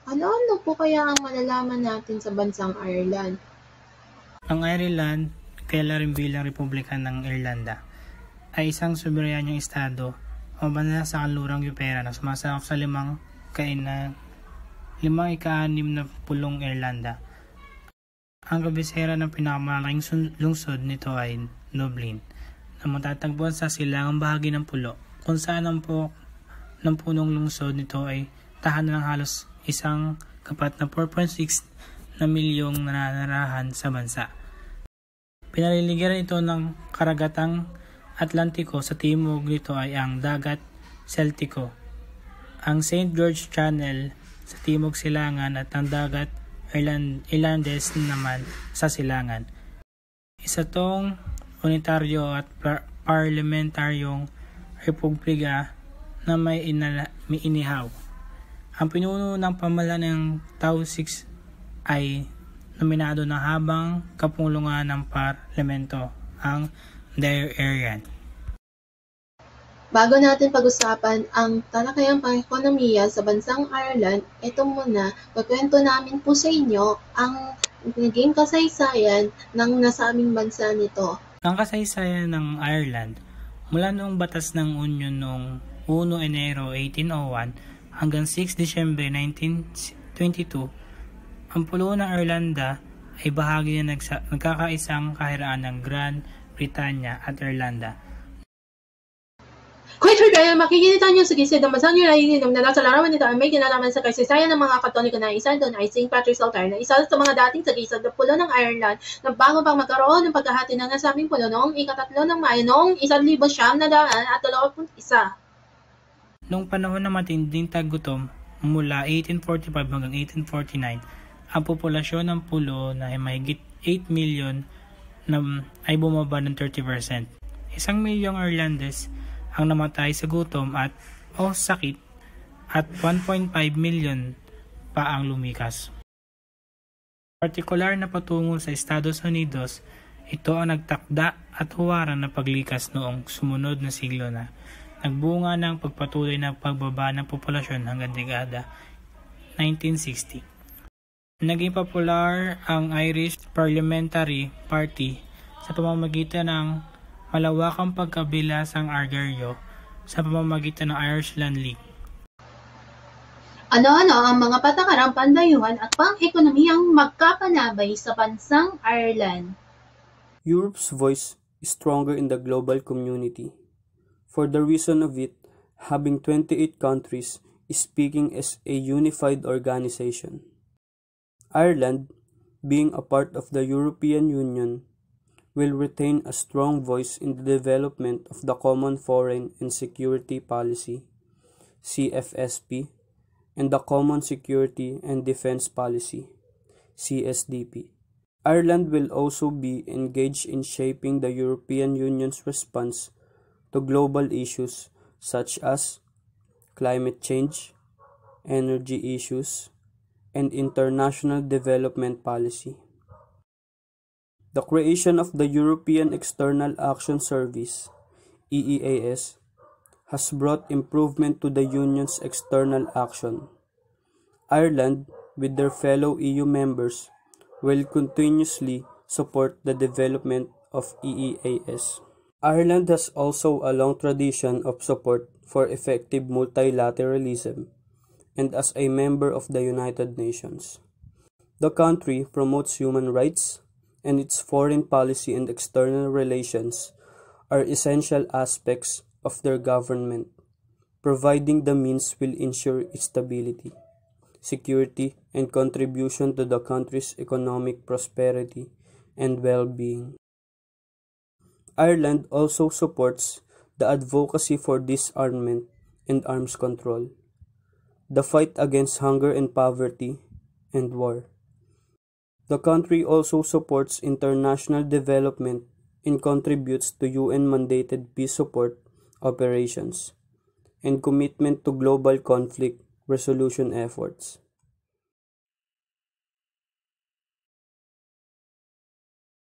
Ano-ano po kaya ang malalaman natin sa bansang Ireland? Ang Ireland, kilala rin bilang Republika ng Irlanda, ay isang soberanyong estado o bansa sa kanlurang Europea na sumasakop sa limang ika-6 na pulong Irlanda. Ang kabisera ng pinakamalaking lungsod nito ay Dublin, na matatagpuan sa silangang bahagi ng pulo, kung saan ang ng punong lungsod nito ay tahanan ng halos isang kapat na 4.6 na milyong nananirahan sa bansa. Pinaliligiran ito ng karagatang Atlantiko. Sa timog nito ay ang dagat Celtico, ang St. George Channel sa timog silangan at ang dagat Irlandes naman sa silangan. Isa tong unitaryo at parlamentaryong republika na may inihaw. Ang pinuno ng pamahalaan ng Tausig ay nominado na habang kapulungan ng parlamento, ang Dáil Bago natin pag-usapan ang talakayang pang-ekonomiya sa bansang Ireland, ito muna, kukwento namin po sa inyo ang naging kasaysayan ng nasabing bansa nito. Ang kasaysayan ng Ireland mula noong batas ng Union noong 1 Enero 1801 hanggang 6 Disyembre 1922, ang pulo ng Irlanda ay bahagi na nagkakaisang kahiraan ng Grand Britanya at Irlanda. Kwento kaya makikita niyo sa gilid ng bansang United na nasa larawan nito ay may kinalaman sa kasaysayan ng mga Katoliko na isa doon ay St. Patrick's Altar na isa sa mga dating tagisag ng pulo ng Ireland na bago pang magkaroon ng pagkahati ng nasabing pulo noong ika-3 ng Mayo noong 1921. Noong panahon ng matinding taggutom mula 1845 hanggang 1849, ang populasyon ng pulo na ay mahigit 8 million ay bumaba ng 30%. 1 milyong Irlandes ang namatay sa gutom o sakit at 1.5 million pa ang lumikas. Partikular na patungo sa Estados Unidos, ito ang nagtakda at huwaran ng paglikas noong sumunod na siglo na nagbunga ng pagpatuloy na pagbaba ng populasyon hanggang dekada 1960. Naging popular ang Irish Parliamentary Party sa pamamagitan ng malawakang pagkabilasang agraryo sa pamamagitan ng Irish Land League. Ano-ano ang mga patakarang pandayuhan at pang-ekonomiyang magkapanabay sa bansang Ireland? Europe's voice is stronger in the global community, for the reason of it having 28 countries speaking as a unified organization. Ireland, being a part of the European Union, will retain a strong voice in the development of the Common Foreign and Security Policy, CFSP, and the Common Security and Defense Policy, CSDP. Ireland will also be engaged in shaping the European Union's response to global issues such as climate change, energy issues, and international development policy. The creation of the European External Action Service, EEAS, has brought improvement to the Union's external action. Ireland, with their fellow EU members, will continuously support the development of EEAS. Ireland has also a long tradition of support for effective multilateralism and as a member of the United Nations. The country promotes human rights, and its foreign policy and external relations are essential aspects of their government. Providing the means will ensure its stability, security, and contribution to the country's economic prosperity and well-being. Ireland also supports the advocacy for disarmament and arms control, the fight against hunger and poverty, and war. The country also supports international development and contributes to UN-mandated peace support operations and commitment to global conflict resolution efforts.